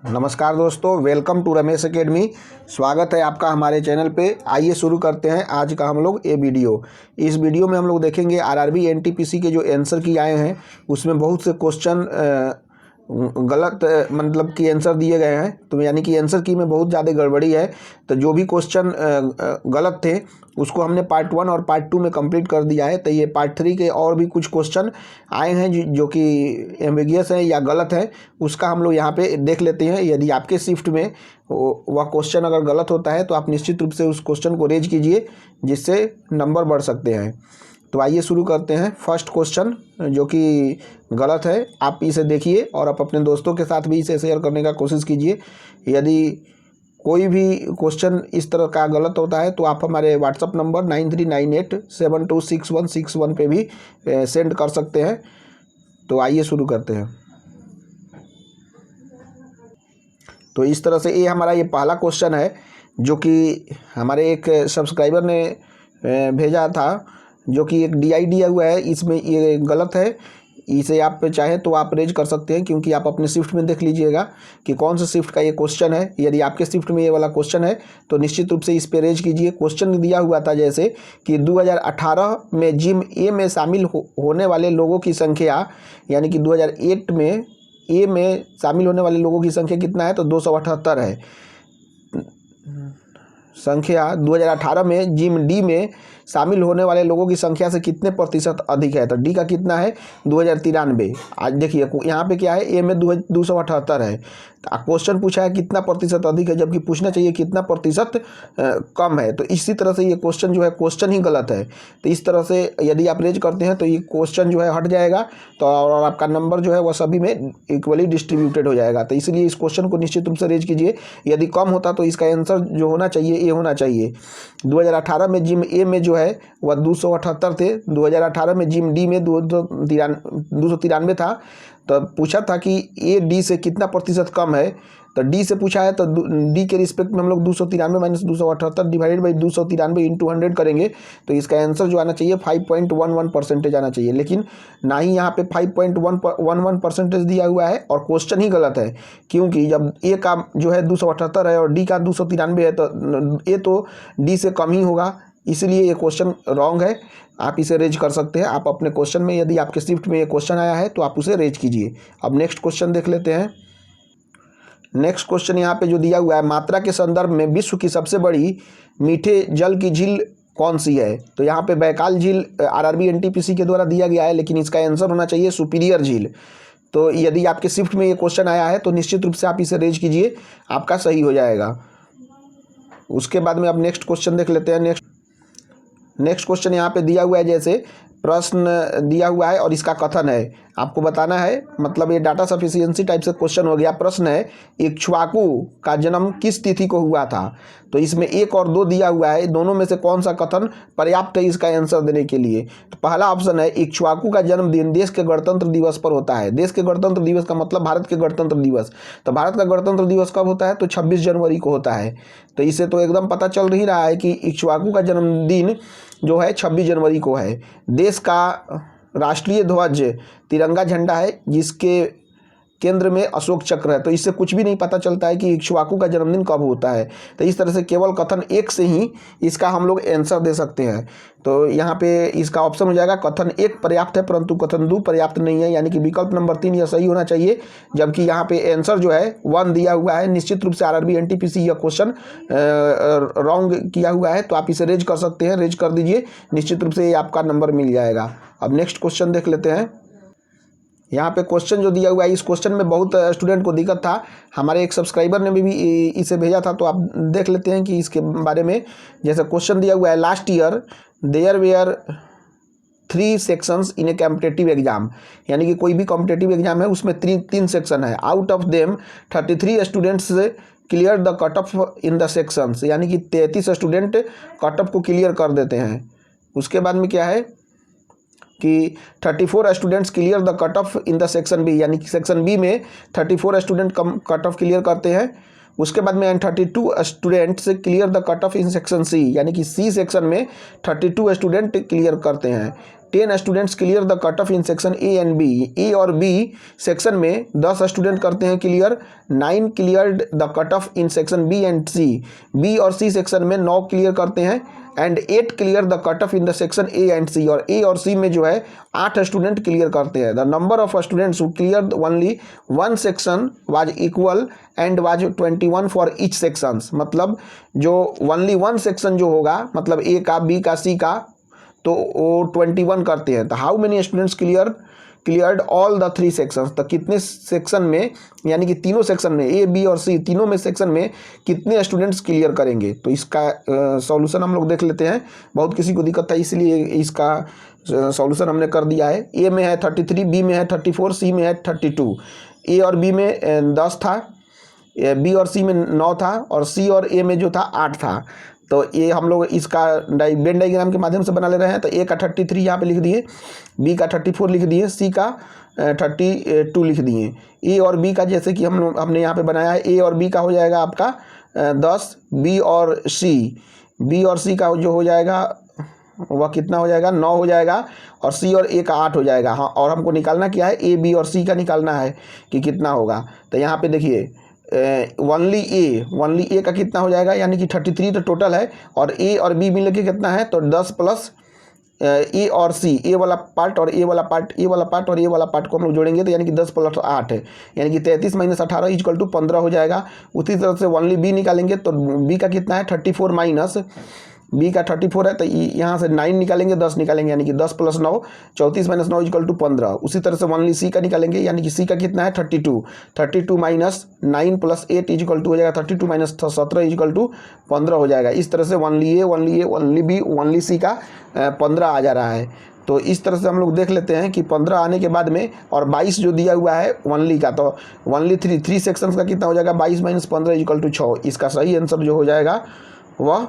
नमस्कार दोस्तों, welcome to Ramesh academy. स्वागत है आपका हमारे चैनल पे। आइए शुरू करते हैं आज का हम लोग ये वीडियो। इस वीडियो में हम लोग देखेंगे आरआरबी एनटीपीसी के जो आंसर की आए हैं उसमें बहुत से क्वेश्चन गलत मतलब कि आंसर दिए गए हैं। तो यानी कि आंसर की में बहुत ज़्यादा गड़बड़ी है। तो जो भी क्वेश्चन गलत थे उसको हमने पार्ट 1 और पार्ट 2 में कंप्लीट कर दिया है। तो ये पार्ट 3 के और भी कुछ क्वेश्चन आए हैं जो कि एम्बिगियस हैं या गलत हैं, उसका हम लोग यहाँ पे देख लेते हैं। यदि आपके शिफ्ट में वह क्वेश्चन अगर गलत होता है तो आप निश्चित रूप से उस क्वेश्चन को रेज कीजिए, जिससे नंबर बढ़ सकते हैं। तो आइए शुरू करते हैं। फर्स्ट क्वेश्चन जो कि गलत है, आप इसे देखिए और आप अपने दोस्तों के साथ भी इसे शेयर करने का कोशिश कीजिए। यदि कोई भी क्वेश्चन इस तरह का गलत होता है तो आप हमारे व्हाट्सअप नंबर 9398726161 पे भी सेंड कर सकते हैं। तो आइए शुरू करते हैं। तो इस तरह से ये हमारा पहला क्वेश्चन है जो कि हमारे एक सब्सक्राइबर ने भेजा था, जो कि एक DI दिया हुआ है। इसमें ये गलत है। इसे आप चाहें तो आप रेज कर सकते हैं, क्योंकि आप अपने शिफ्ट में देख लीजिएगा कि कौन सा शिफ्ट का ये क्वेश्चन है। यदि आपके शिफ्ट में ये वाला क्वेश्चन है तो निश्चित रूप से इस पे रेज कीजिए। क्वेश्चन दिया हुआ था जैसे कि 2018 में जिम ए में शामिल होने वाले लोगों की संख्या, यानी कि 2008 में ए में शामिल होने वाले लोगों की संख्या कितना है, तो 278 है। संख्या 2018 में जिम डी में शामिल होने वाले लोगों की संख्या से कितने प्रतिशत अधिक है, तो डी का कितना है 2093। आज देखिए यहाँ पे क्या है, ए में 278 है। क्वेश्चन पूछा है कितना प्रतिशत अधिक है, जबकि पूछना चाहिए कितना प्रतिशत कम है। तो इसी तरह से ये क्वेश्चन जो है क्वेश्चन ही गलत है। तो इस तरह से यदि आप रेज करते हैं तो ये क्वेश्चन जो है हट जाएगा, तो और आपका नंबर जो है वह सभी में इक्वली डिस्ट्रीब्यूटेड हो जाएगा। तो इसलिए इस क्वेश्चन को निश्चित रूप से रेज कीजिए। यदि कम होता तो इसका आंसर जो होना चाहिए ये होना चाहिए। 2018 में जिम ए में जो है वह 278 थे, 2018 में जिम डी में 293 था। तो पूछा था कि ए डी से कितना प्रतिशत कम है, तो डी से पूछा है तो डी के रिस्पेक्ट में हम लोग 293 माइनस 278 डिवाइडेड बाई 293 इंटू 100 करेंगे। तो इसका आंसर जो आना चाहिए 5.11% आना चाहिए। लेकिन ना ही यहाँ पे 5.11% दिया हुआ है और क्वेश्चन ही गलत है, क्योंकि जब ए का जो है 278 है और डी का 293 है तो ए तो डी से कम ही होगा। इसलिए ये क्वेश्चन रॉन्ग है। आप इसे रेज कर सकते हैं। आप अपने क्वेश्चन में यदि आपके शिफ्ट में ये क्वेश्चन आया है तो आप उसे रेज कीजिए। अब नेक्स्ट क्वेश्चन देख लेते हैं। नेक्स्ट क्वेश्चन यहाँ पे जो दिया हुआ है, मात्रा के संदर्भ में विश्व की सबसे बड़ी मीठे जल की झील कौन सी है, तो यहाँ पे बैकाल झील आरआरबी एनटीपीसी के द्वारा दिया गया है, लेकिन इसका आंसर होना चाहिए सुपीरियर झील। तो यदि आपके शिफ्ट में ये क्वेश्चन आया है तो निश्चित रूप से आप इसे रेज कीजिए, आपका सही हो जाएगा। उसके बाद में अब नेक्स्ट क्वेश्चन देख लेते हैं। नेक्स्ट क्वेश्चन यहाँ पे दिया हुआ है, जैसे प्रश्न दिया हुआ है और इसका कथन है, आपको बताना है। मतलब ये डाटा सफिशिएंसी टाइप से क्वेश्चन हो गया। प्रश्न है, इक्ष्वाकु का जन्म किस तिथि को हुआ था, तो इसमें 1 और 2 दिया हुआ है। दोनों में से कौन सा कथन पर्याप्त है इसका आंसर देने के लिए, तो पहला ऑप्शन है, इक्ष्वाकु का जन्मदिन देश के गणतंत्र दिवस पर होता है। देश के गणतंत्र दिवस का मतलब भारत के गणतंत्र दिवस। तो भारत का गणतंत्र दिवस कब होता है, तो 26 जनवरी को होता है। तो इससे तो एकदम पता चल ही रहा है कि इक्ष्वाकु का जन्मदिन जो है 26 जनवरी को है। देश का राष्ट्रीय ध्वज तिरंगा झंडा है, जिसके केंद्र में अशोक चक्र है। तो इससे कुछ भी नहीं पता चलता है कि इक्ष्वाकु का जन्मदिन कब होता है। तो इस तरह से केवल कथन 1 से ही इसका हम लोग आंसर दे सकते हैं। तो यहाँ पे इसका ऑप्शन हो जाएगा कथन 1 पर्याप्त है, परंतु कथन 2 पर्याप्त नहीं है, यानी कि विकल्प नंबर 3 यह सही होना चाहिए। जबकि यहाँ पे आंसर जो है 1 दिया हुआ है। निश्चित रूप से आरआरबी एनटीपीसी यह क्वेश्चन रॉन्ग किया हुआ है, तो आप इसे रेज कर सकते हैं। रेज कर दीजिए, निश्चित रूप से ये आपका नंबर मिल जाएगा। अब नेक्स्ट क्वेश्चन देख लेते हैं। यहाँ पे क्वेश्चन जो दिया हुआ है, इस क्वेश्चन में बहुत स्टूडेंट को दिक्कत था। हमारे एक सब्सक्राइबर ने भी इसे भेजा था, तो आप देख लेते हैं कि इसके बारे में। जैसे क्वेश्चन दिया हुआ है, last year there were 3 sections in a competitive exam, यानी कि कोई भी कॉम्पिटेटिव एग्जाम है उसमें 3 सेक्शन है। Out of them 33 students clear the cut off in the sections, यानी कि 33 स्टूडेंट कट ऑफ को क्लियर कर देते हैं। उसके बाद में क्या है कि 34 students clear the cut off in the section B, यानी कि सेक्शन बी में 34 स्टूडेंट कट ऑफ क्लियर करते हैं। उसके बाद में 32 students clear the cut off in section C, यानी कि सी सेक्शन में 32 स्टूडेंट क्लियर करते हैं। 10 students clear the cut off in section A and B. A और बी सेक्शन में 10 स्टूडेंट करते हैं clear, 9 cleared the cut off in section B and C. B और सी सेक्शन में 9 क्लियर करते हैं and 8 clear the cut off in the section A and C. और A और सी में जो है 8 स्टूडेंट क्लियर करते हैं। The number of students who clear only one section was equal and was 21 for each sections. मतलब जो ओनली वन सेक्शन जो होगा, मतलब ए का, बी का, सी का, तो वो 21 करते हैं। तो how many students cleared all the 3 sections. तो कितने सेक्शन में, यानी कि तीनों सेक्शन में, ए बी और सी तीनों में सेक्शन में कितने स्टूडेंट्स क्लियर करेंगे। तो इसका सॉल्यूशन हम लोग देख लेते हैं। बहुत किसी को दिक्कत था इसलिए इसका सॉल्यूशन हमने कर दिया है। ए में है 33, बी में है 34, सी में है 32। ए और बी में 10 था, बी और सी में 9 था, और सी और ए में जो था 8 था। तो ये हम लोग इसका वेन डायग्राम के माध्यम से बना ले रहे हैं। तो ए का 33 यहाँ पे लिख दिए, बी का 34 लिख दिए, सी का 32 लिख दिए। ए और बी का जैसे कि हमने यहाँ पे बनाया है, ए और बी का हो जाएगा आपका 10, बी और सी का जो हो जाएगा वह कितना हो जाएगा, 9 हो जाएगा, और सी और ए का 8 हो जाएगा। हाँ, और हमको निकालना क्या है, ए बी और सी का निकालना है कि कितना होगा। तो यहाँ पे देखिए ओनली ए का कितना हो जाएगा, यानी कि 33 तो टोटल है, और ए और बी मिल के कितना है, तो 10 प्लस ए और सी, ए वाला पार्ट और ए वाला पार्ट, ए वाला पार्ट और ए वाला पार्ट को हम लोग जोड़ेंगे तो यानी कि 10 प्लस 8 है, यानी कि 33 माइनस 18 इक्वल टू 15 हो जाएगा। उसी तरह से ओनली बी निकालेंगे तो बी का कितना है 34 माइनस, बी का 34 है तो यहाँ से 9 निकालेंगे, 10 निकालेंगे, यानी कि 10 प्लस 9, 34 माइनस 9 इक्वल टू 15। उसी तरह से ओनली सी का निकालेंगे, यानी कि सी का कितना है 32 माइनस 9 प्लस 8 इक्वल टू हो जाएगा 32 माइनस 17 इक्वल टू 15 हो जाएगा। इस तरह से ओनली ए, ओनली बी, ओनली सी का 15 आ जा रहा है। तो इस तरह से हम लोग देख लेते हैं कि 15 आने के बाद में, और 22 जो दिया हुआ है ओनली का, तो ओनली 3 सेक्शंस का कितना हो जाएगा, 22 माइनस 15 इक्वल टू 6। इसका सही आंसर जो हो जाएगा वह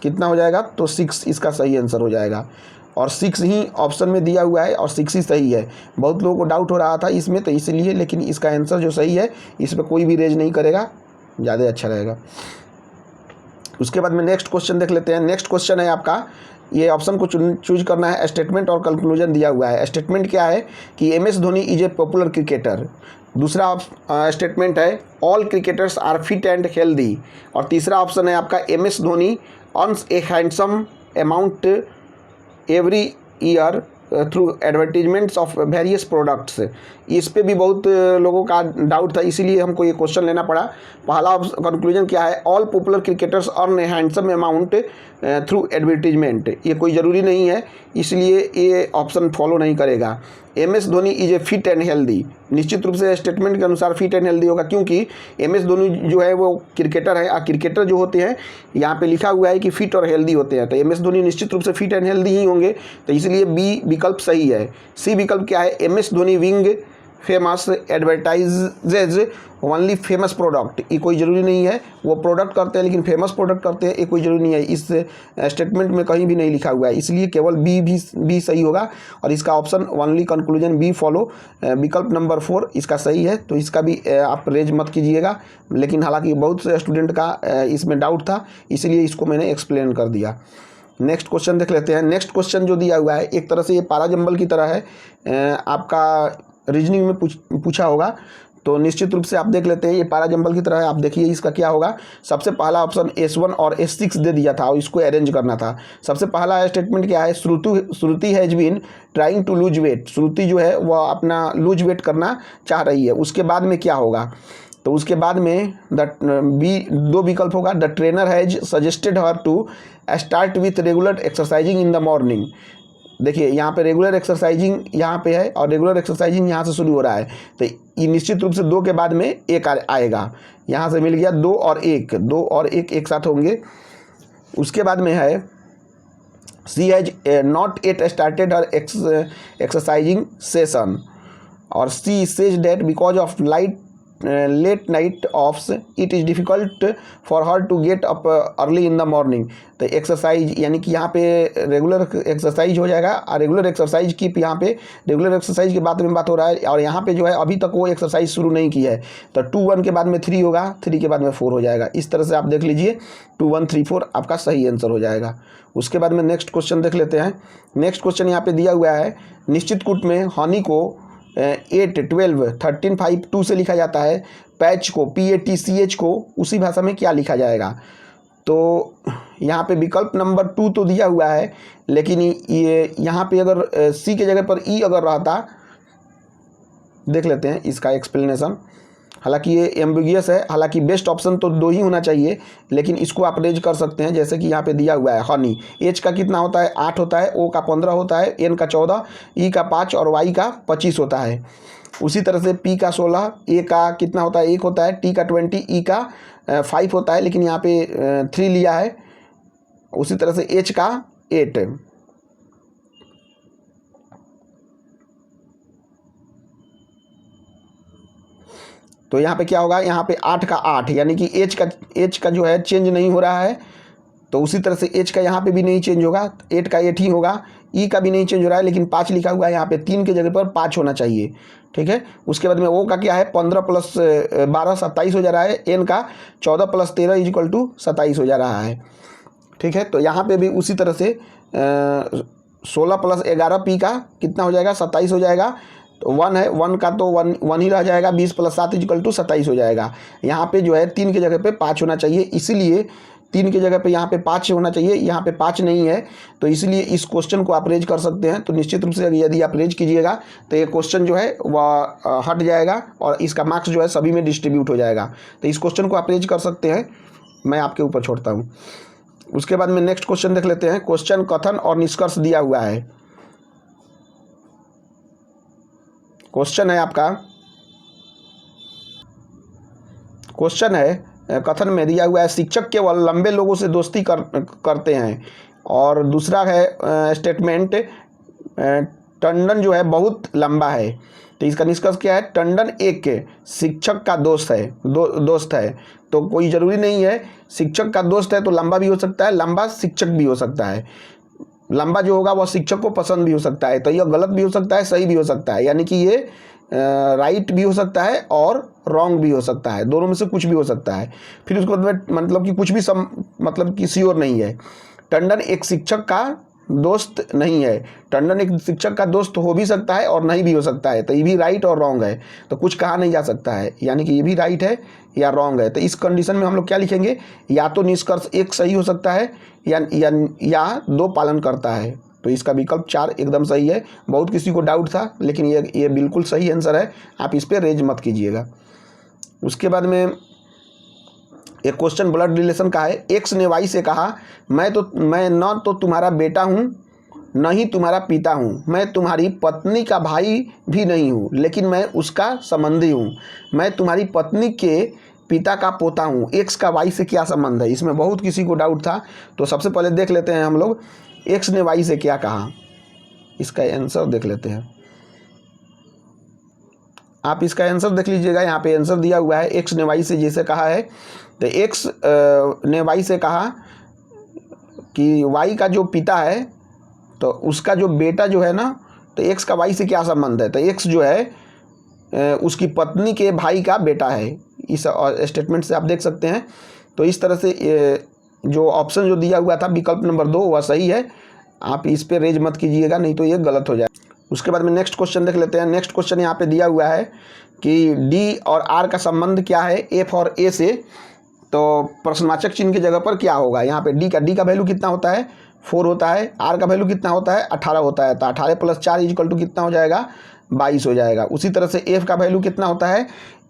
कितना हो जाएगा, तो 6 इसका सही आंसर हो जाएगा। और 6 ही ऑप्शन में दिया हुआ है और 6 ही सही है। बहुत लोगों को डाउट हो रहा था इसमें, तो इसलिए, लेकिन इसका आंसर जो सही है इसमें कोई भी रेज नहीं करेगा, ज़्यादा अच्छा रहेगा। उसके बाद में नेक्स्ट क्वेश्चन देख लेते हैं। नेक्स्ट क्वेश्चन है आपका, ये ऑप्शन को चूज करना है। स्टेटमेंट और कंक्लूजन दिया हुआ है। स्टेटमेंट क्या है कि M S Dhoni is a popular cricketer. दूसरा स्टेटमेंट है all cricketers are fit and healthy. और तीसरा ऑप्शन है आपका M S Dhoni earns a handsome amount every year through advertisements of various products. इस पे भी बहुत लोगों का डाउट था, इसीलिए हमको ये क्वेश्चन लेना पड़ा। पहला कंक्लूजन क्या है, ऑल पॉपुलर क्रिकेटर्स अर्न ए हैंडसम अमाउंट थ्रू एडवर्टीजमेंट। ये कोई ज़रूरी नहीं है, इसलिए ये ऑप्शन फॉलो नहीं करेगा। M S Dhoni is a fit and healthy, निश्चित रूप से स्टेटमेंट के अनुसार फिट एंड हेल्दी होगा, क्योंकि एम एस धोनी जो है वो क्रिकेटर है, और क्रिकेटर जो होते हैं यहाँ पे लिखा हुआ है कि फिट और हेल्दी होते हैं, तो एम एस धोनी निश्चित रूप से फिट एंड हेल्दी ही होंगे, तो इसलिए बी विकल्प सही है। सी विकल्प क्या है, M S Dhoni being famous advertises only famous product. ये कोई ज़रूरी नहीं है, वो प्रोडक्ट करते हैं लेकिन फेमस प्रोडक्ट करते हैं, ये कोई ज़रूरी नहीं है, इस स्टेटमेंट में कहीं भी नहीं लिखा हुआ है, इसलिए केवल बी सही होगा। और इसका option only conclusion B follow, विकल्प नंबर 4 इसका सही है। तो इसका भी आप रेज मत कीजिएगा, लेकिन हालांकि बहुत से स्टूडेंट का इसमें डाउट था, इसलिए इसको मैंने एक्सप्लेन कर दिया। नेक्स्ट क्वेश्चन देख लेते हैं। नेक्स्ट क्वेश्चन जो दिया हुआ है, एक तरह से ये पारा जंबल की तरह है, आपका रीजनिंग में पूछा होगा, तो निश्चित रूप से आप देख लेते हैं, ये पारा जंबल की तरह है। आप देखिए इसका क्या होगा। सबसे पहला ऑप्शन S1 और S6 दे दिया था और इसको अरेंज करना था। सबसे पहला स्टेटमेंट क्या है, Shruti has been trying to lose weight. Shruti जो है वह अपना लूज वेट करना चाह रही है। उसके बाद में क्या होगा, तो उसके बाद में दो विकल्प होगा। The trainer has suggested her to start with regular exercising in the morning. देखिए यहाँ पे रेगुलर एक्सरसाइजिंग यहाँ पे है और रेगुलर एक्सरसाइजिंग यहाँ से शुरू हो रहा है, तो ये निश्चित रूप से 2 के बाद में 1 आएगा। यहाँ से मिल गया 2 और 1 एक साथ होंगे। उसके बाद में है she has not yet started her exercising session, और she says that because of light late night offs it is difficult for her to get up early in the morning. तो एक्सरसाइज यानी कि यहाँ पे रेगुलर एक्सरसाइज हो जाएगा, और regular exercise की यहाँ पे रेगुलर एक्सरसाइज के बारे में बात हो रहा है, और यहाँ पे जो है अभी तक वो एक्सरसाइज शुरू नहीं की है। तो 2 1 के बाद में 3 होगा, 3 के बाद में 4 हो जाएगा। इस तरह से आप देख लीजिए 2 1 3 4 आपका सही आंसर हो जाएगा। उसके बाद में नेक्स्ट क्वेश्चन देख लेते हैं। नेक्स्ट क्वेश्चन यहाँ पे दिया हुआ है, निश्चित कूट में हनी को 8 12 13 5 2 से लिखा जाता है, पैच को PATCH को उसी भाषा में क्या लिखा जाएगा। तो यहाँ पे विकल्प नंबर 2 तो दिया हुआ है, लेकिन ये यहाँ पे अगर C के जगह पर E अगर रहता, देख लेते हैं इसका एक्सप्लेनेशन। हालांकि ये एम्बिगियस है, हालांकि बेस्ट ऑप्शन तो 2 ही होना चाहिए, लेकिन इसको आप रेज कर सकते हैं। जैसे कि यहाँ पे दिया हुआ है हनी, H का कितना होता है 8 होता है, O का 15 होता है, N का 14, E का 5 और Y का 25 होता है। उसी तरह से P का 16, A का कितना होता है 1 होता है, T का 20, E का 5 होता है, लेकिन यहाँ पे 3 लिया है। उसी तरह से H का 8। तो यहाँ पे क्या होगा, यहाँ पे 8 का 8, यानी कि H का जो है चेंज नहीं हो रहा है। तो उसी तरह से H का यहाँ पे भी नहीं चेंज होगा, 8 का 8 ही होगा। E का भी नहीं चेंज हो रहा है, लेकिन 5 लिखा हुआ है यहाँ पे, 3 के जगह पर 5 होना चाहिए। ठीक है। उसके बाद में O का क्या है 15 + 12 27 हो जा रहा है, N का 14 + 13 = 27 हो जा रहा है। ठीक है। तो यहाँ पे भी उसी तरह से 16 + 11 P का कितना हो जाएगा 27 हो जाएगा। तो 1 है, 1 का तो 1 ही रह जाएगा, 20 + 7 = 27 हो जाएगा। यहाँ पे जो है 3 के जगह पे 5 होना चाहिए, इसीलिए 3 की जगह पे यहाँ पे 5 होना चाहिए, यहाँ पे 5 नहीं है। तो इसलिए इस क्वेश्चन को आप रेज कर सकते हैं। तो निश्चित रूप से यदि आप रेज कीजिएगा तो ये क्वेश्चन जो है वह हट जाएगा और इसका मार्क्स जो है सभी में डिस्ट्रीब्यूट हो जाएगा। तो इस क्वेश्चन को आप रेज कर सकते हैं, मैं आपके ऊपर छोड़ता हूँ। उसके बाद में नेक्स्ट क्वेश्चन देख लेते हैं। क्वेश्चन कथन और निष्कर्ष दिया हुआ है। क्वेश्चन है आपका, क्वेश्चन है कथन में दिया हुआ है, शिक्षक केवल लंबे लोगों से दोस्ती करते हैं। और दूसरा है स्टेटमेंट, टंडन जो है बहुत लंबा है। तो इसका निष्कर्ष क्या है, टंडन एक शिक्षक का दोस्त है, दोस्त है। तो कोई ज़रूरी नहीं है शिक्षक का दोस्त है तो लंबा भी हो सकता है, लंबा शिक्षक भी हो सकता है। लंबा जो होगा वह शिक्षक को पसंद भी हो सकता है। तो यह गलत भी हो सकता है, सही भी हो सकता है, यानी कि ये राइट भी हो सकता है और रॉन्ग भी हो सकता है, दोनों में से कुछ भी हो सकता है। फिर उसके बाद मतलब कि कुछ भी मतलब कि श्योर नहीं है। टंडन एक शिक्षक का दोस्त नहीं है, टंडन एक शिक्षक का दोस्त हो भी सकता है और नहीं भी हो सकता है। तो ये भी राइट और रॉन्ग है, तो कुछ कहा नहीं जा सकता है, यानी कि ये भी राइट है या रॉन्ग है। तो इस कंडीशन में हम लोग क्या लिखेंगे, या तो निष्कर्ष 1 सही हो सकता है या 2 पालन करता है। तो इसका विकल्प 4 एकदम सही है। बहुत किसी को डाउट था, लेकिन ये बिल्कुल सही आंसर है, आप इस पर रेज मत कीजिएगा। उसके बाद में एक क्वेश्चन ब्लड रिलेशन का है। एक्स ने वाई से कहा, मैं न तो तुम्हारा बेटा हूँ न ही तुम्हारा पिता हूँ, मैं तुम्हारी पत्नी का भाई भी नहीं हूँ, लेकिन मैं उसका संबंधी हूँ। मैं तुम्हारी पत्नी के पिता का पोता हूँ। एक्स का वाई से क्या संबंध है, इसमें बहुत किसी को डाउट था। तो सबसे पहले देख लेते हैं हम लोग एक्स ने वाई से क्या कहा, इसका आंसर देख लेते हैं। आप इसका आंसर देख लीजिएगा, यहाँ पे आंसर दिया हुआ है। एक्स ने वाई से जैसे कहा है, तो एक्स ने वाई से कहा कि वाई का जो पिता है तो उसका जो बेटा जो है ना, तो एक्स का वाई से क्या संबंध है। तो एक्स जो है उसकी पत्नी के भाई का बेटा है, इस स्टेटमेंट से आप देख सकते हैं। तो इस तरह से जो ऑप्शन जो दिया हुआ था विकल्प नंबर 2 वह सही है। आप इस पर रेज मत कीजिएगा, नहीं तो ये गलत हो जाए। उसके बाद में नेक्स्ट क्वेश्चन देख लेते हैं। नेक्स्ट क्वेश्चन यहाँ पे दिया हुआ है कि डी और आर का संबंध क्या है एफ और ए से। तो प्रश्नवाचक चिन्ह की जगह पर क्या होगा, यहाँ पे डी का वैल्यू कितना होता है 4 होता है, आर का वैल्यू कितना होता है 18 होता है। तो 18 + 4 = कितना हो जाएगा 22 हो जाएगा। उसी तरह से एफ का वैल्यू कितना होता है,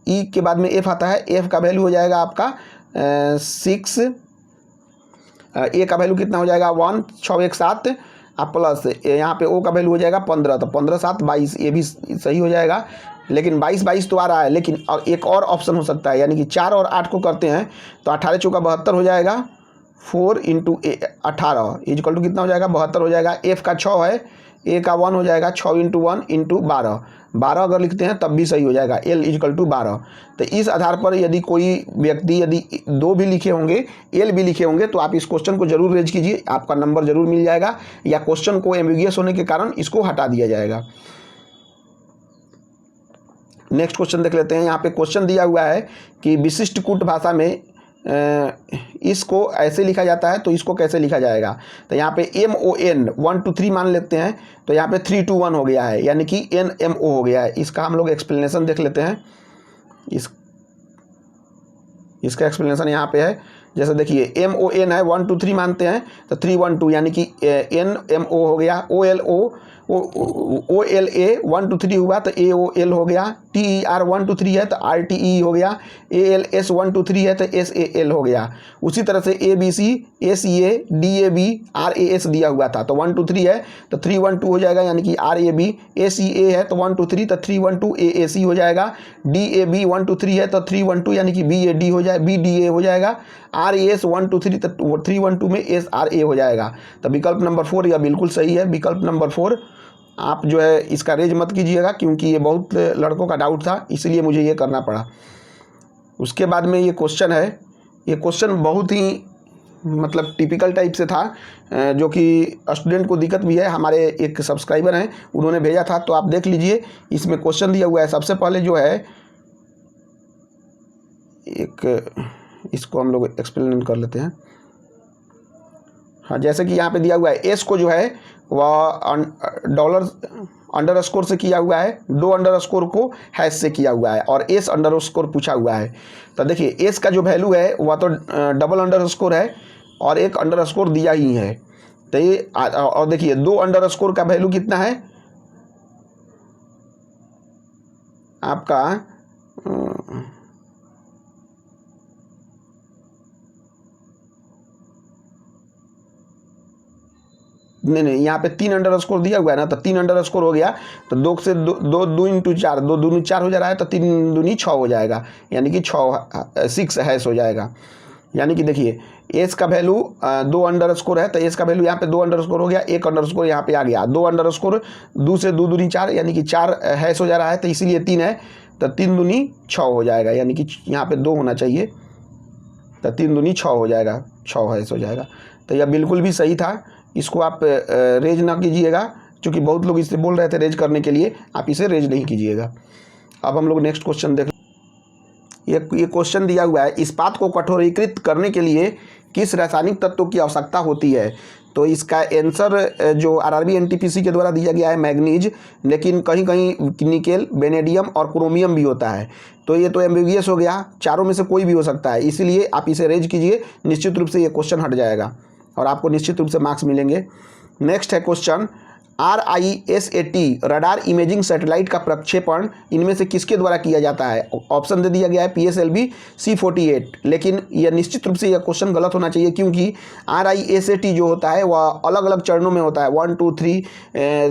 ई के बाद में एफ आता है, एफ का वैल्यू हो जाएगा आपका 6, ए का वैल्यू कितना हो जाएगा 1, 6 1 7 प्लस यहाँ पे ओ का वैल्यू हो जाएगा 15। तो 15 7 22, ये भी सही हो जाएगा। लेकिन 22 22 तो आ रहा है, लेकिन और एक और ऑप्शन हो सकता है, यानी कि 4 और 8 को करते हैं तो 18 चौका 72 हो जाएगा। 4 × 18 = कितना हो जाएगा 72 हो जाएगा। एफ का 6 है, ए का 1 हो जाएगा, 6 × 1 × 12 12 अगर लिखते हैं तब भी सही हो जाएगा, L इक्वल टू 12। तो इस आधार पर यदि कोई व्यक्ति यदि 2 भी लिखे होंगे, L भी लिखे होंगे, तो आप इस क्वेश्चन को जरूर रेज कीजिए, आपका नंबर जरूर मिल जाएगा, या क्वेश्चन को एम्बिगियस होने के कारण इसको हटा दिया जाएगा। नेक्स्ट क्वेश्चन देख लेते हैं। यहाँ पे क्वेश्चन दिया हुआ है कि विशिष्ट कूट भाषा में इसको ऐसे लिखा जाता है, तो इसको कैसे लिखा जाएगा। तो यहाँ पे MON 1 2 3 मान लेते हैं, तो यहाँ पे 3 2 1 हो गया है, यानी कि NMO हो गया है। इसका हम लोग एक्सप्लेनेशन देख लेते हैं। इसका एक्सप्लेनेशन यहाँ पे है। जैसे देखिए MON है 1 2 3 मानते हैं, तो 3 1 2 यानी कि NMO हो गया। OLA 1 2 3 हुआ तो AOL हो गया। TER 1 2 3 है तो RTE हो गया। ALS 1 2 3 है तो SAL हो गया। उसी तरह से ABC SEA DAB RAS दिया हुआ था, तो 1 2 3 है तो 3 1 2 हो जाएगा, यानी कि RAB। ACA है तो 1 2 3 तो 3 1 2 AAC हो जाएगा। DAB 1 2 3 है तो 3 1 2 यानी कि BAD हो जाए BDA हो जाएगा। RAS 1 2 3 तो 3 1 2 में SRA हो जाएगा। तो विकल्प नंबर 4 यह बिल्कुल सही है। विकल्प नंबर 4 आप जो है इसका रेज मत कीजिएगा, क्योंकि ये बहुत लड़कों का डाउट था, इसलिए मुझे ये करना पड़ा। उसके बाद में ये क्वेश्चन है। ये क्वेश्चन बहुत ही मतलब टिपिकल टाइप से था, जो कि स्टूडेंट को दिक्कत भी है। हमारे एक सब्सक्राइबर हैं, उन्होंने भेजा था, तो आप देख लीजिए। इसमें क्वेश्चन दिया हुआ है। सबसे पहले जो है इसको हम लोग एक्सप्लेन कर लेते हैं। हाँ, जैसे कि यहाँ पे दिया हुआ है एस को जो है वह डॉलर अंडरस्कोर से किया हुआ है, 2 अंडरस्कोर को हैश से किया हुआ है, और एस अंडरस्कोर पूछा हुआ है। तो देखिए एस का जो वैल्यू है वह तो डबल अंडरस्कोर है और एक अंडरस्कोर दिया ही है। तो ये और देखिए 2 अंडरस्कोर का वैल्यू कितना है आपका, नहीं यहाँ पे 3 अंडरस्कोर दिया हुआ है ना, तो 3 अंडरस्कोर हो गया, तो 2 से 2 इंटू 4 2 दूनी 4 हो जा रहा है, तो 3 दूनी 6 हो जाएगा, यानी कि 6 हैश हो जाएगा। यानी कि देखिए एस का वैल्यू 2 अंडरस्कोर है, तो एस का वैल्यू यहाँ पे 2 अंडरस्कोर हो गया, 1 अंडरस्कोर यहाँ पे आ गया, 2 अंडरस्कोर 2 से 2 दूनी 4 यानी कि 4 हैश हो जा रहा है, तो इसीलिए 3 है, तो 3 दूनी 6 हो जाएगा, यानी कि यहाँ पे 2 होना चाहिए, तो 3 दूनी 6 हो जाएगा, 6 हैश हो जाएगा। तो यह बिल्कुल भी सही था। इसको आप रेज ना कीजिएगा, क्योंकि बहुत लोग इससे बोल रहे थे रेज करने के लिए, आप इसे रेज नहीं कीजिएगा। अब हम लोग नेक्स्ट क्वेश्चन देख। ये क्वेश्चन दिया हुआ है, इस्पात को कठोरीकृत करने के लिए किस रासायनिक तत्व की आवश्यकता होती है। तो इसका आंसर जो आरआरबी एनटीपीसी के द्वारा दिया गया है मैग्नीज, लेकिन कहीं कहीं निकेल, वेनेडियम और क्रोमियम भी होता है। तो ये तो एम्बिगियस हो गया, चारों में से कोई भी हो सकता है, इसीलिए आप इसे रेज कीजिए, निश्चित रूप से ये क्वेश्चन हट जाएगा और आपको निश्चित रूप से मार्क्स मिलेंगे। नेक्स्ट है question, RISAT radar imaging satellite का प्रक्षेपण इनमें से किसके द्वारा किया जाता है। ऑप्शन दे दिया गया है PSLV C48, लेकिन यह निश्चित रूप से यह क्वेश्चन गलत होना चाहिए, क्योंकि RISAT जो होता है वह अलग अलग चरणों में होता है, 1 2 3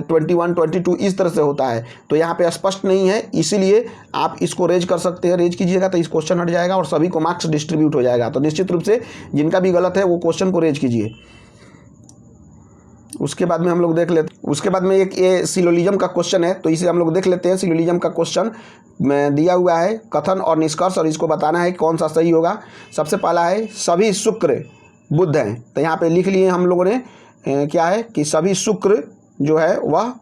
21 22 इस तरह से होता है। तो यहाँ पे स्पष्ट नहीं है, इसीलिए आप इसको रेज कर सकते हैं, रेज कीजिएगा तो इस क्वेश्चन हट जाएगा और सभी को मार्क्स डिस्ट्रीब्यूट हो जाएगा। तो निश्चित रूप से जिनका भी गलत है वो क्वेश्चन को रेज कीजिए। उसके बाद में हम लोग देख लेते, उसके बाद में एक ये सिलोजिज्म का क्वेश्चन है, तो इसे हम लोग देख लेते हैं। सिलोजिज्म का क्वेश्चन में दिया हुआ है कथन और निष्कर्ष, और इसको बताना है कौन सा सही होगा। सबसे पहला है सभी शुक्र बुध हैं, तो यहाँ पे लिख लिए हम लोगों ने क्या है कि सभी शुक्र जो है वह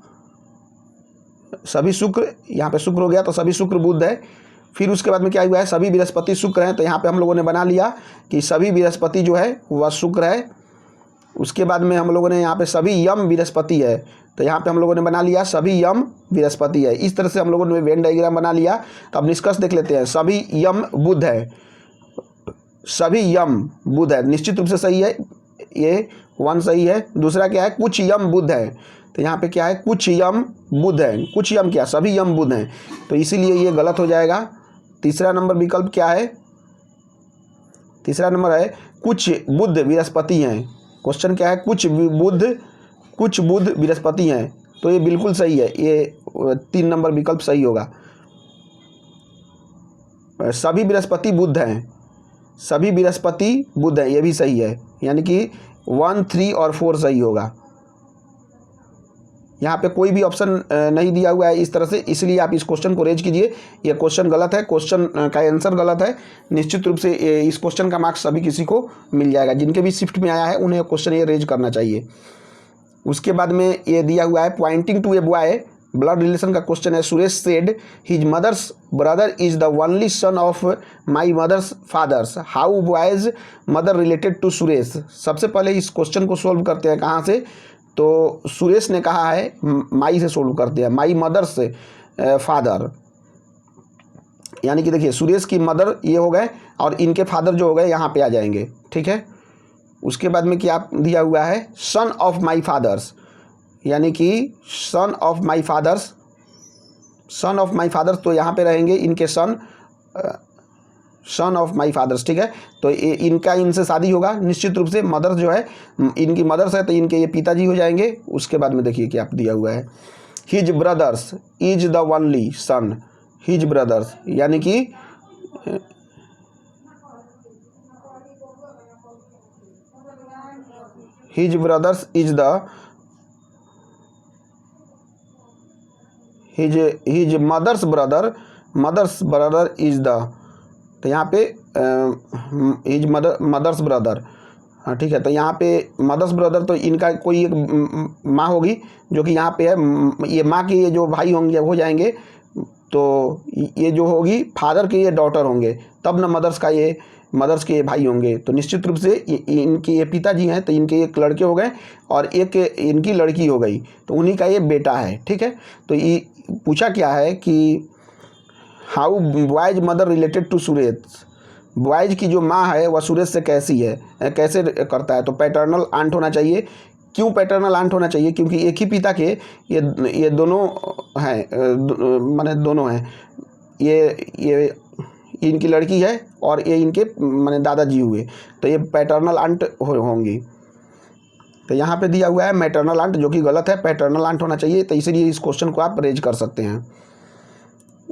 सभी शुक्र, यहाँ पे शुक्र हो गया तो सभी शुक्र बुध है। फिर उसके बाद में क्या हुआ है, सभी बृहस्पति शुक्र हैं, तो यहाँ पे हम लोगों ने बना लिया कि सभी बृहस्पति जो है वह शुक्र है। उसके बाद में हम लोगों ने यहाँ पे सभी यम बृहस्पति है, तो यहाँ पे हम लोगों ने बना लिया सभी यम बृहस्पति है। इस तरह से हम लोगों ने वेन डायग्राम बना लिया। तो अब निष्कर्ष देख लेते हैं, सभी यम बुध है, सभी यम बुध है, निश्चित रूप से सही है, ये 1 सही है। दूसरा क्या है, कुछ यम बुध है, तो यहाँ पे क्या है, कुछ यम बुध है, कुछ यम क्या, सभी यम बुध हैं, तो इसीलिए ये गलत हो जाएगा। तीसरा नंबर विकल्प क्या है, तीसरा नंबर है कुछ बुध बृहस्पति हैं। क्वेश्चन क्या है, कुछ बुध बृहस्पति हैं, तो ये बिल्कुल सही है, ये 3 नंबर विकल्प सही होगा। सभी बृहस्पति बुध हैं, सभी बृहस्पति बुध हैं, ये भी सही है, यानी कि 1 3 और 4 सही होगा। यहाँ पे कोई भी ऑप्शन नहीं दिया हुआ है इस तरह से, इसलिए आप इस क्वेश्चन को रेज कीजिए। ये क्वेश्चन गलत है, क्वेश्चन का आंसर गलत है। निश्चित रूप से इस क्वेश्चन का मार्क्स सभी किसी को मिल जाएगा, जिनके भी शिफ्ट में आया है उन्हें क्वेश्चन ये रेज करना चाहिए। उसके बाद में ये दिया हुआ है pointing to a boy, blood relation का क्वेश्चन है। Suresh said his mother's brother is the only son of my mother's father's, how boy's mother related to Suresh. सबसे पहले इस क्वेश्चन को सोल्व करते हैं कहाँ से, तो सुरेश ने कहा है माई से सोल्व करते हैं, माई मदर से फादर, यानी कि देखिए सुरेश की मदर ये हो गए और इनके फादर जो हो गए यहाँ पे आ जाएंगे, ठीक है। उसके बाद में क्या दिया हुआ है, सन ऑफ माई फादर्स, यानी कि सन of my father's, sun of my father's तो यहाँ पे रहेंगे इनके सन ऑफ माई फादर्स, ठीक है। तो इनका इनसे शादी होगा, निश्चित रूप से मदर जो है इनकी मदर्स है तो इनके ये पिताजी हो जाएंगे। उसके बाद में देखिए क्या दिया हुआ है, his brothers is the only son, his brothers यानी कि his brothers is the his mother's brother is the, तो यहाँ पे हिज मदर्स ब्रदर, हाँ ठीक है। तो यहाँ पे मदर्स ब्रदर तो इनका कोई एक माँ होगी जो कि यहाँ पे है, ये माँ के ये जो भाई होंगे हो जाएंगे, तो ये जो होगी फादर के ये डॉटर होंगे, तब न मदर्स के ये भाई होंगे। तो निश्चित रूप से इनके ये पिताजी हैं तो इनके एक लड़के हो गए और एक इनकी लड़की हो गई, तो उन्हीं का ये बेटा है, ठीक है। तो ये पूछा क्या है कि how boy's mother related to Suresh, boy's की जो माँ है वह सुरेश से कैसी है, कैसे करता है, तो पैटर्नल आंट होना चाहिए। क्यों पैटर्नल आंट होना चाहिए, क्योंकि एक ही पिता के ये दोनों हैं, माने दोनों हैं, ये इनकी लड़की है और ये इनके माने दादाजी हुए, तो ये पैटर्नल आंट होंगी। तो यहाँ पे दिया हुआ है मैटरनल आंट, जो कि गलत है, पैटर्नल आंट होना चाहिए, तो इसीलिए इस क्वेश्चन को आप रेज कर सकते हैं।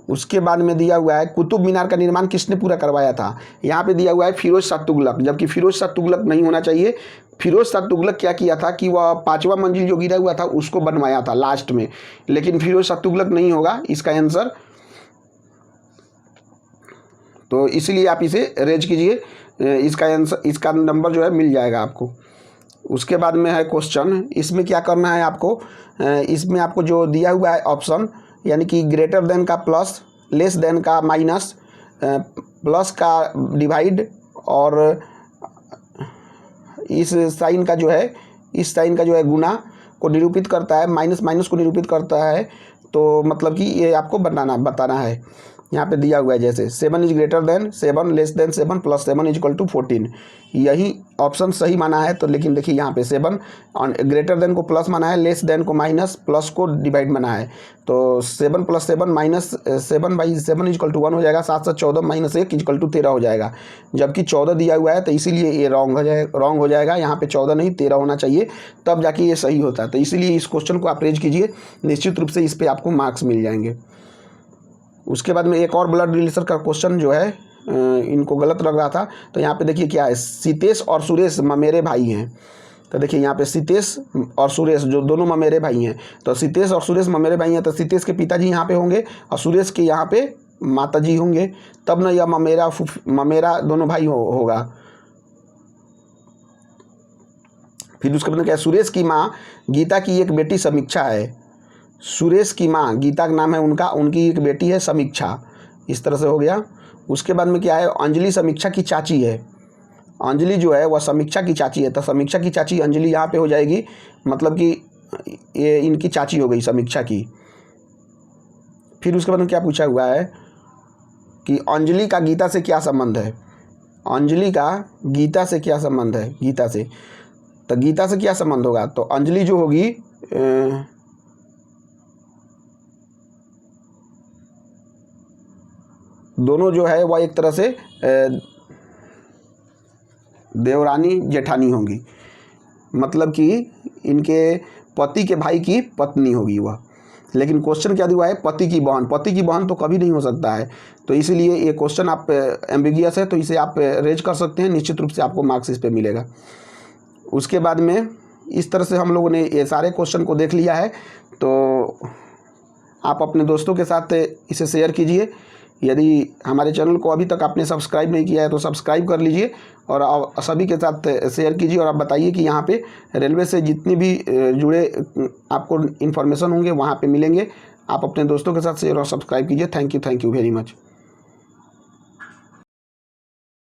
उसके बाद में दिया हुआ है कुतुब मीनार का निर्माण किसने पूरा करवाया था, यहाँ पे दिया हुआ है फिरोज शाह तुगलक, जबकि फिरोज शाह तुगलक नहीं होना चाहिए। फिरोज शाह तुगलक क्या किया था कि वह 5वां मंजिल जो गिरा हुआ था उसको बनवाया था लास्ट में, लेकिन फिरोज शाह तुगलक नहीं होगा इसका आंसर, तो इसलिए आप इसे रेज कीजिए, इसका आंसर, इसका नंबर जो है मिल जाएगा आपको। उसके बाद में है क्वेश्चन, इसमें क्या करना है आपको, इसमें आपको जो दिया हुआ है ऑप्शन, यानी कि ग्रेटर देन का प्लस, लेस देन का माइनस, प्लस का डिवाइड और इस साइन का जो है, इस साइन का जो है गुना को निरूपित करता है, माइनस माइनस को निरूपित करता है, तो मतलब कि ये आपको बताना है। यहाँ पे दिया हुआ है जैसे 7 is greater than 7, less than 7, plus 7 is equal to 14, यही ऑप्शन सही माना है। तो लेकिन देखिए यहाँ पे 7 ग्रेटर देन को प्लस माना है, लेस देन को माइनस, प्लस को डिवाइड माना है, तो 7 + 7 माइनस 7/7 इज इक्वल टू 1 हो जाएगा, 7 से 14 माइनस 1 इज इक्वल टू 13 हो जाएगा, जबकि 14 दिया हुआ है, तो इसीलिए ये रॉन्ग हो जाएगा। यहाँ पे 14 नहीं 13 होना चाहिए, तब जाके ये सही होता है। तो इसीलिए इस क्वेश्चन को आप रेज कीजिए, निश्चित रूप से इस पर आपको मार्क्स मिल जाएंगे। उसके बाद में एक और ब्लड रिलेशन का क्वेश्चन जो है इनको गलत लग रहा था, तो यहाँ पे देखिए क्या है, सीतेश और सुरेश ममेरे भाई हैं। तो देखिए यहाँ पे सीतेश और सुरेश जो दोनों ममेरे भाई हैं, तो सीतेश और सुरेश ममेरे भाई हैं, तो सीतेश के पिताजी यहाँ पे होंगे और सुरेश के यहाँ पे माताजी होंगे, तब ना यह ममेरा दोनों भाई होगा। फिर उसके बाद क्या, सुरेश की माँ गीता की एक बेटी समीक्षा है, सुरेश की माँ गीता का नाम है उनका, उनकी एक बेटी है समीक्षा, इस तरह से हो गया। उसके बाद में क्या है, अंजलि समीक्षा की चाची है, अंजलि जो है वह समीक्षा की चाची है, तो समीक्षा की चाची अंजलि यहाँ पे हो जाएगी, मतलब कि ये इनकी चाची हो गई समीक्षा की। फिर उसके बाद में क्या पूछा हुआ है कि अंजलि का गीता से क्या संबंध है, अंजलि का गीता से क्या संबंध है, गीता से, तो गीता से क्या संबंध होगा, तो अंजलि जो होगी दोनों जो है वह एक तरह से देवरानी जेठानी होंगी, मतलब कि इनके पति के भाई की पत्नी होगी वह। लेकिन क्वेश्चन क्या दिया है, पति की बहन तो कभी नहीं हो सकता है, तो इसीलिए ये क्वेश्चन आप एम्बिगियस है, तो इसे आप रेज कर सकते हैं, निश्चित रूप से आपको मार्क्स इस पे मिलेगा। उसके बाद में इस तरह से हम लोगों ने ये सारे क्वेश्चन को देख लिया है। तो आप अपने दोस्तों के साथ इसे शेयर कीजिए। यदि हमारे चैनल को अभी तक आपने सब्सक्राइब नहीं किया है तो सब्सक्राइब कर लीजिए और सभी के साथ शेयर कीजिए। और आप बताइए कि यहाँ पे रेलवे से जितनी भी जुड़े आपको इन्फॉर्मेशन होंगे वहाँ पे मिलेंगे। आप अपने दोस्तों के साथ शेयर और सब्सक्राइब कीजिए। Thank you very much.